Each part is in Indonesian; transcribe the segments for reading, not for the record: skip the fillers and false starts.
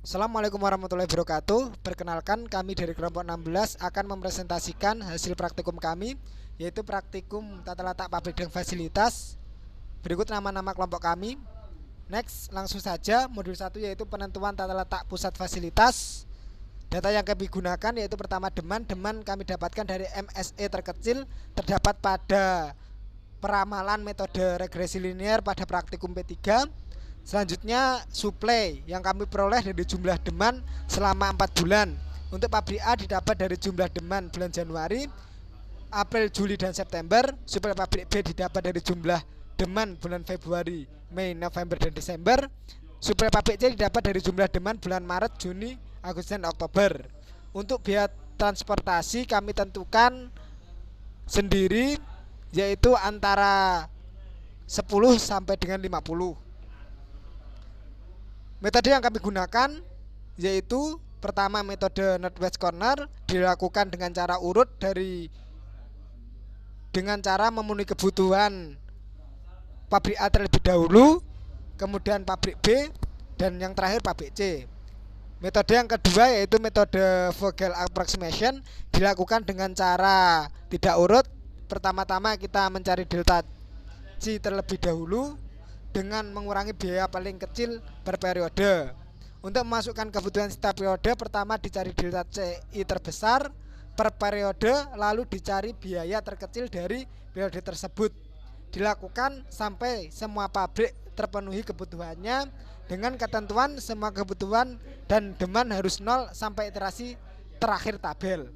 Assalamualaikum warahmatullahi wabarakatuh. Perkenalkan, kami dari kelompok 16 akan mempresentasikan hasil praktikum kami, yaitu praktikum tata letak pabrik dan fasilitas. Berikut nama-nama kelompok kami. Next, langsung saja modul 1 yaitu penentuan tata letak pusat fasilitas. Data yang kami gunakan yaitu pertama Deman kami dapatkan dari MSE terkecil terdapat pada peramalan metode regresi linear pada praktikum P3. Selanjutnya suplai yang kami peroleh dari jumlah Deman selama 4 bulan. Untuk pabrik A didapat dari jumlah Deman bulan Januari, April, Juli, dan September. Suplai pabrik B didapat dari jumlah Deman bulan Februari, Mei, November, dan Desember. Suplai pabrik C didapat dari jumlah Deman bulan Maret, Juni, Agustus, dan Oktober. Untuk biaya transportasi kami tentukan sendiri, yaitu antara 10 sampai dengan 50. Metode yang kami gunakan yaitu pertama metode Northwest Corner, dilakukan dengan cara urut dengan cara memenuhi kebutuhan pabrik A terlebih dahulu, kemudian pabrik B, dan yang terakhir pabrik C. Metode yang kedua yaitu metode Vogel Approximation, dilakukan dengan cara tidak urut. Pertama-tama kita mencari delta C terlebih dahulu dengan mengurangi biaya paling kecil per periode. Untuk memasukkan kebutuhan setiap periode, pertama dicari delta CI terbesar per periode, lalu dicari biaya terkecil dari periode tersebut. Dilakukan sampai semua pabrik terpenuhi kebutuhannya dengan ketentuan semua kebutuhan dan demand harus 0 sampai iterasi terakhir tabel.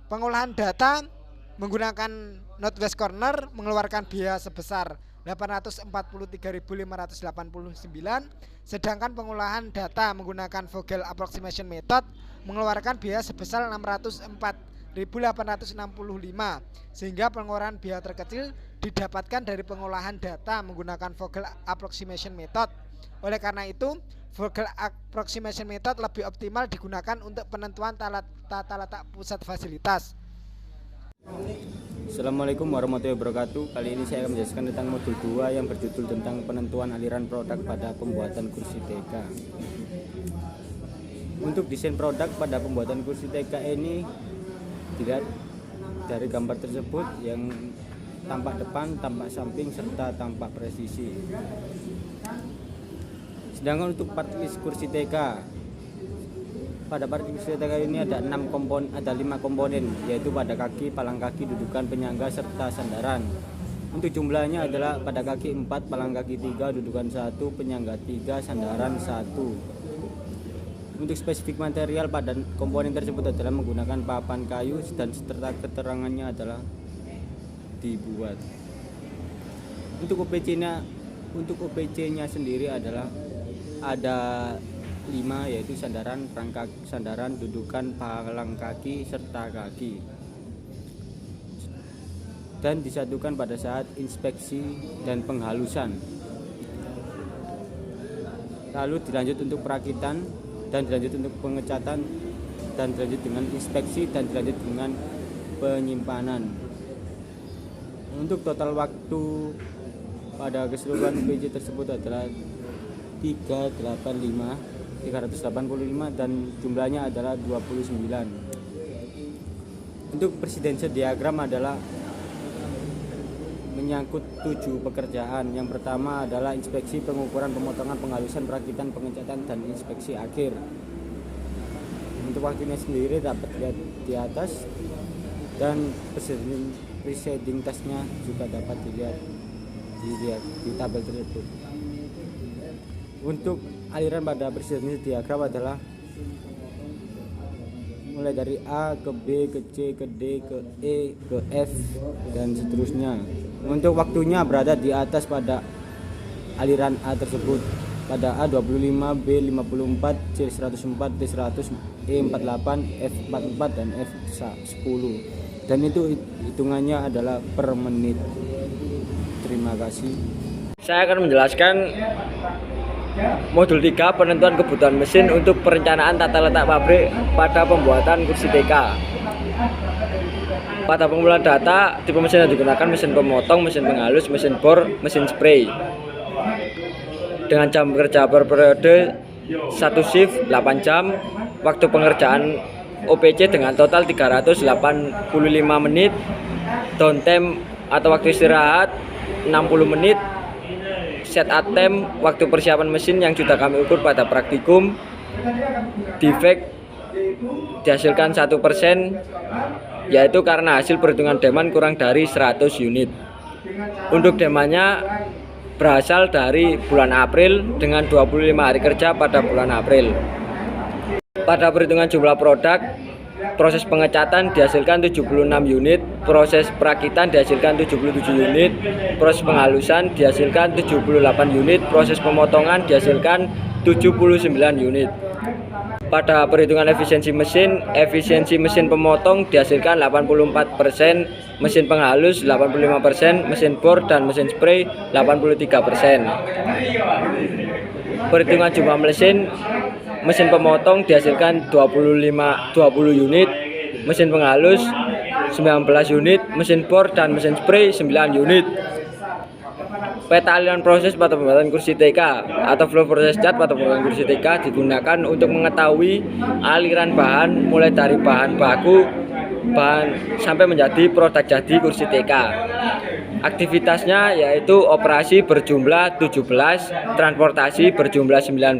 Pengolahan data menggunakan Northwest Corner mengeluarkan biaya sebesar 843.589, sedangkan pengolahan data menggunakan Vogel Approximation Method mengeluarkan biaya sebesar 604.865, sehingga pengeluaran biaya terkecil didapatkan dari pengolahan data menggunakan Vogel Approximation Method. Oleh karena itu, Vogel Approximation Method lebih optimal digunakan untuk penentuan tata letak pusat fasilitas. Assalamualaikum warahmatullahi wabarakatuh. Kali ini saya akan menjelaskan tentang modul 2 yang berjudul tentang penentuan aliran produk pada pembuatan kursi TK. Untuk desain produk pada pembuatan kursi TK ini dilihat dari gambar tersebut yang tampak depan, tampak samping, serta tampak presisi. Sedangkan untuk part list kursi TK, pada part kursi TK ini ada 5 komponen, yaitu pada kaki, palang kaki, dudukan, penyangga, serta sandaran. Untuk jumlahnya adalah pada kaki 4, palang kaki 3, dudukan 1, penyangga 3, sandaran 1. Untuk spesifik material pada komponen tersebut adalah menggunakan papan kayu dan serta keterangannya adalah dibuat. Untuk OPC-nya sendiri adalah ada 5, yaitu sandaran, perangkat sandaran, dudukan, palang kaki, serta kaki, dan disatukan pada saat inspeksi dan penghalusan. Lalu dilanjut untuk perakitan, dan dilanjut untuk pengecatan, dan dilanjut dengan inspeksi, dan dilanjut dengan penyimpanan. Untuk total waktu pada keseluruhan OPC tersebut adalah 385 dan jumlahnya adalah 29. Untuk presidential diagram adalah menyangkut 7 pekerjaan. Yang pertama adalah inspeksi, pengukuran, pemotongan, penghalusan, perakitan, pengecatan, dan inspeksi akhir. Untuk waktunya sendiri dapat lihat di atas, dan presiding testnya juga dapat dilihat di tabel tersebut. Untuk aliran pada presidential diagram adalah mulai dari A ke B ke C ke D ke E ke F dan seterusnya. Untuk waktunya berada di atas pada aliran A tersebut. Pada A 25, B 54, C 104, D 100, E 48, F 44, dan F 10. Dan itu hitungannya adalah per menit. Terima kasih. Saya akan menjelaskan modul 3 penentuan kebutuhan mesin untuk perencanaan tata letak pabrik pada pembuatan kursi TK. Pada pengumpulan data, tipe mesin yang digunakan mesin pemotong, mesin penghalus, mesin bor, mesin spray. dengan jam kerja per periode 1 shift 8 jam, waktu pengerjaan OPC dengan total 385 menit, downtime atau waktu istirahat 60 menit, set time waktu persiapan mesin yang sudah kami ukur pada praktikum. Defect dihasilkan 1%, yaitu karena hasil perhitungan demand kurang dari 100 unit. Untuk demandnya berasal dari bulan April dengan 25 hari kerja pada bulan April. Pada perhitungan jumlah produk, proses pengecatan dihasilkan 76 unit, proses perakitan dihasilkan 77 unit, proses penghalusan dihasilkan 78 unit, proses pemotongan dihasilkan 79 unit. Pada perhitungan efisiensi mesin pemotong dihasilkan 84%, mesin penghalus 85%, mesin bor dan mesin spray 83%. Perhitungan jumlah mesin pemotong dihasilkan 20 unit, mesin penghalus 19 unit, mesin bor dan mesin spray 9 unit. Peta aliran proses pada pembuatan kursi TK atau flow process chart pada pembuatan kursi TK digunakan untuk mengetahui aliran bahan mulai dari bahan baku sampai menjadi produk jadi kursi TK. Aktivitasnya yaitu operasi berjumlah 17, transportasi berjumlah 19,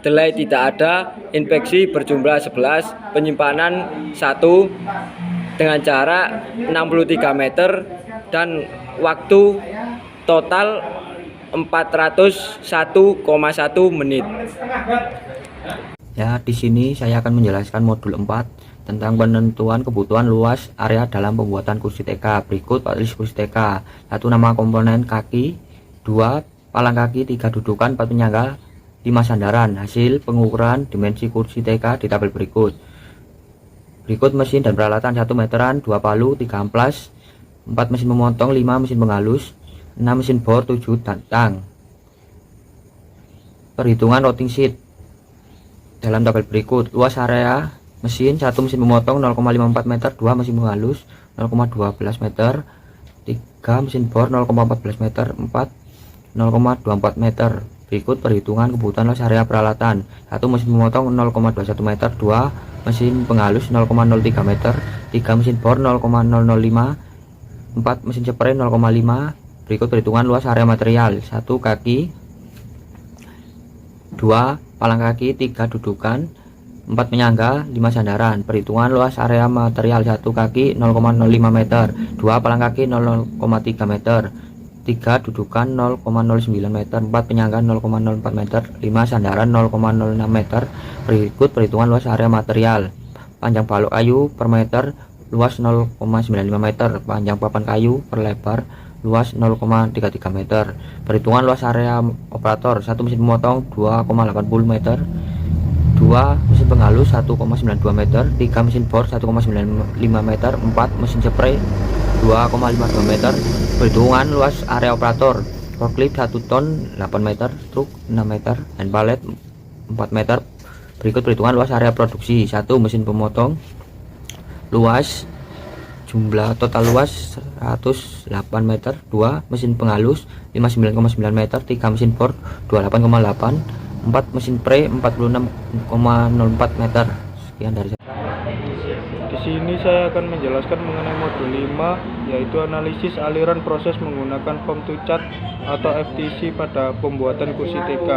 delay tidak ada, inspeksi berjumlah 11, penyimpanan 1 dengan jarak 63 meter dan waktu total 401,1 menit. Ya, di sini saya akan menjelaskan modul 4 tentang penentuan kebutuhan luas area dalam pembuatan kursi TK. Berikut list kursi TK. 1. Nama komponen kaki, 2. Palang kaki, 3. Dudukan, 4. Penyangga, 5. Sandaran. Hasil pengukuran dimensi kursi TK di tabel berikut. Berikut mesin dan peralatan: 1 meteran, 2 palu, 3 amplas, 4 mesin memotong, 5 mesin penghalus, 6 mesin bor, 7 tang. Perhitungan routing sheet dalam tabel berikut. Luas area mesin: 1 mesin memotong 0,54 meter, 2 mesin penghalus 0,12 meter, 3 mesin bor 0,14 meter, 4 0,24 meter. Berikut perhitungan kebutuhan luas area peralatan: 1 mesin memotong 0,21 meter, 2 mesin penghalus 0,03 meter, 3 mesin bor 0,005, 4 mesin spray 0,5. Berikut perhitungan luas area material: 1 kaki, 2 palang kaki, 3 dudukan, 4 penyangga, 5 sandaran. Perhitungan luas area material: 1 kaki 0,05 meter, 2 palang kaki 0,3 meter, 3 dudukan 0,09 meter, 4 penyangga 0,04 meter, 5 sandaran 0,06 meter. Berikut perhitungan luas area material: panjang balok kayu per meter luas 0,95 meter, panjang papan kayu per lebar luas 0,33 meter. Perhitungan luas area operator: 1 mesin memotong 2,80 meter, 2 mesin penghalus 1,92 meter, 3 mesin bor 1,95 meter, 4 mesin spray 2,52 meter. Perhitungan luas area operator: forklift 1 ton 8 meter, truk 6 meter, hand pallet 4 meter. Berikut perhitungan luas area produksi: 1 mesin pemotong, luas jumlah total luas 108 meter, 2 mesin penghalus 59,9 meter, 3 mesin bor 28,8, 4 mesin spray 46,04 meter. Sekian dari saya. Di sini saya akan menjelaskan mengenai modul 5, yaitu analisis aliran proses menggunakan form to chart atau FTC pada pembuatan kursi TK.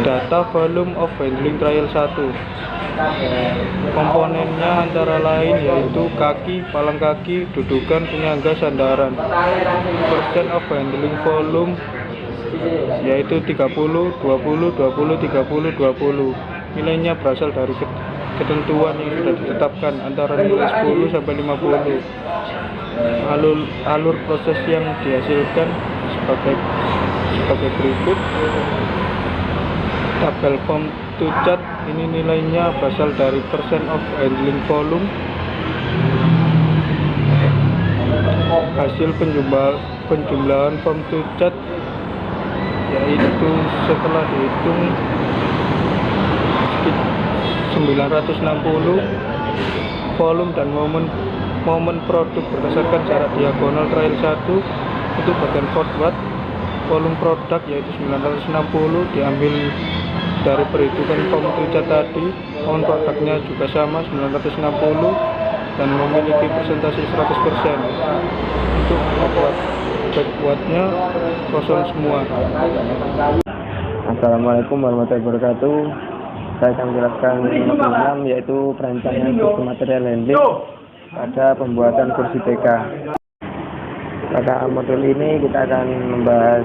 Data volume of handling trial 1. Komponennya antara lain yaitu kaki, palang kaki, dudukan, penyangga, sandaran. Percent of handling volume yaitu 30, 20, 20, 30, 20. Nilainya berasal dari ketentuan yang sudah ditetapkan antara nilai 10 sampai 50. Alur proses yang dihasilkan sebagai berikut. Tabel form to chart ini nilainya berasal dari percent of handling volume. Hasil penjumlahan form to chart yaitu setelah dihitung 960 volume dan momen produk berdasarkan jarak diagonal trial 1 untuk bagian forward volume produk yaitu 960 diambil dari perhitungan form Richard tadi. On produknya juga sama 960 dan memiliki presentasi 100%. Untuk membuat backwattnya kosong semua. Assalamualaikum warahmatullahi wabarakatuh. Saya akan menjelaskan modul 6 yaitu perancangan sistem material handling pada pembuatan kursi TK. Pada modul ini kita akan membahas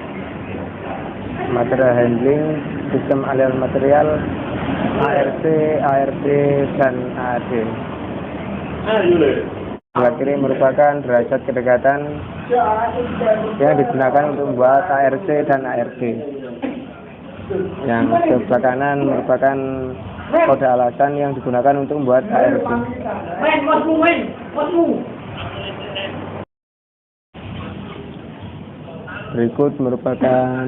material handling, sistem aliran material, ARC, ARD, dan AAD. Sebelah kiri merupakan derajat kedekatan yang digunakan untuk membuat ARC dan ARD. Yang sebelah kanan merupakan kode alasan yang digunakan untuk membuat ARC. Berikut merupakan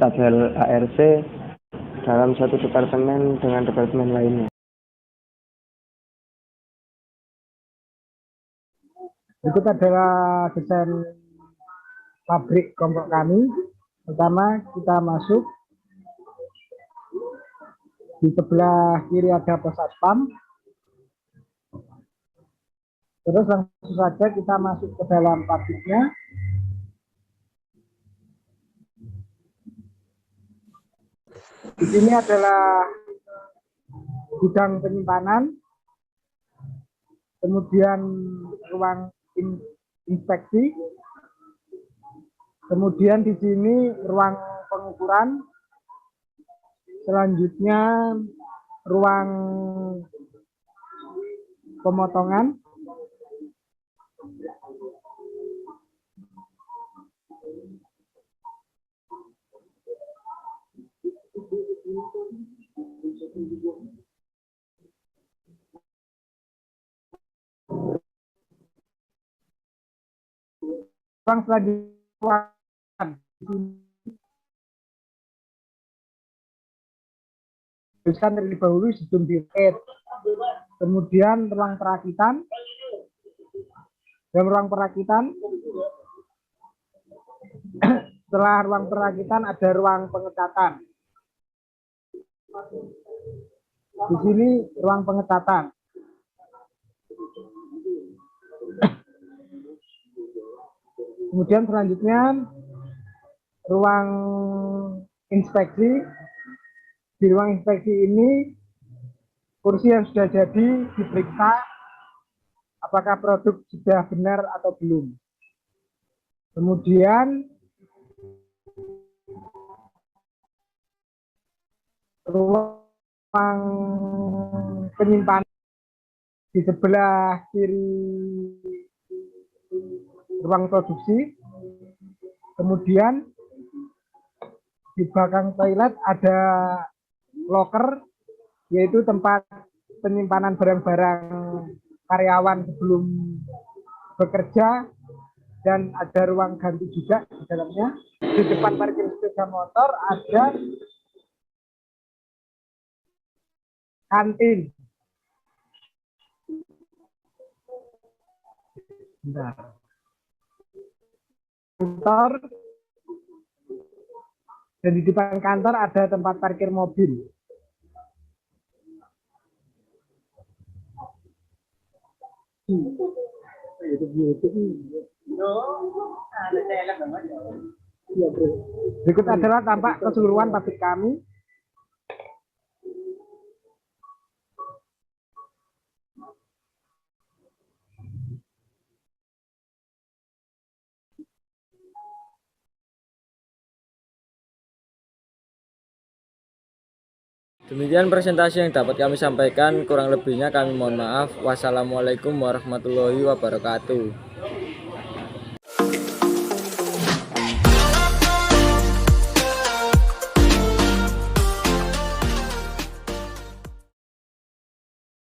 tabel ARC dalam satu departemen dengan departemen lainnya. Berikut adalah desain pabrik kelompok kami. Pertama kita masuk, di sebelah kiri ada pos satpam. Terus langsung saja kita masuk ke dalam pabriknya. Di sini adalah gudang penyimpanan, kemudian ruang inspeksi, kemudian di sini ruang pengukuran, selanjutnya ruang pemotongan, ruang selanjutnya teruskan terlebih dahulu sebelum diet. Kemudian ruang perakitan. Dalam ruang perakitan, setelah ruang perakitan ada ruang pengecatan. Di sini ruang pengecatan. Kemudian selanjutnya ruang inspeksi. Di ruang inspeksi ini kursi yang sudah jadi diperiksa apakah produk sudah benar atau belum. Kemudian ruang penyimpanan di sebelah kiri ruang produksi. Kemudian di belakang toilet ada loker, yaitu tempat penyimpanan barang-barang karyawan sebelum bekerja, dan ada ruang ganti juga di dalamnya. Di depan parkir sepeda motor ada kantin. Kantor, dan di depan kantor ada tempat parkir mobil. Berikut adalah tampak keseluruhan pabrik kami. Demikian presentasi yang dapat kami sampaikan, kurang lebihnya kami mohon maaf. Wassalamualaikum warahmatullahi wabarakatuh.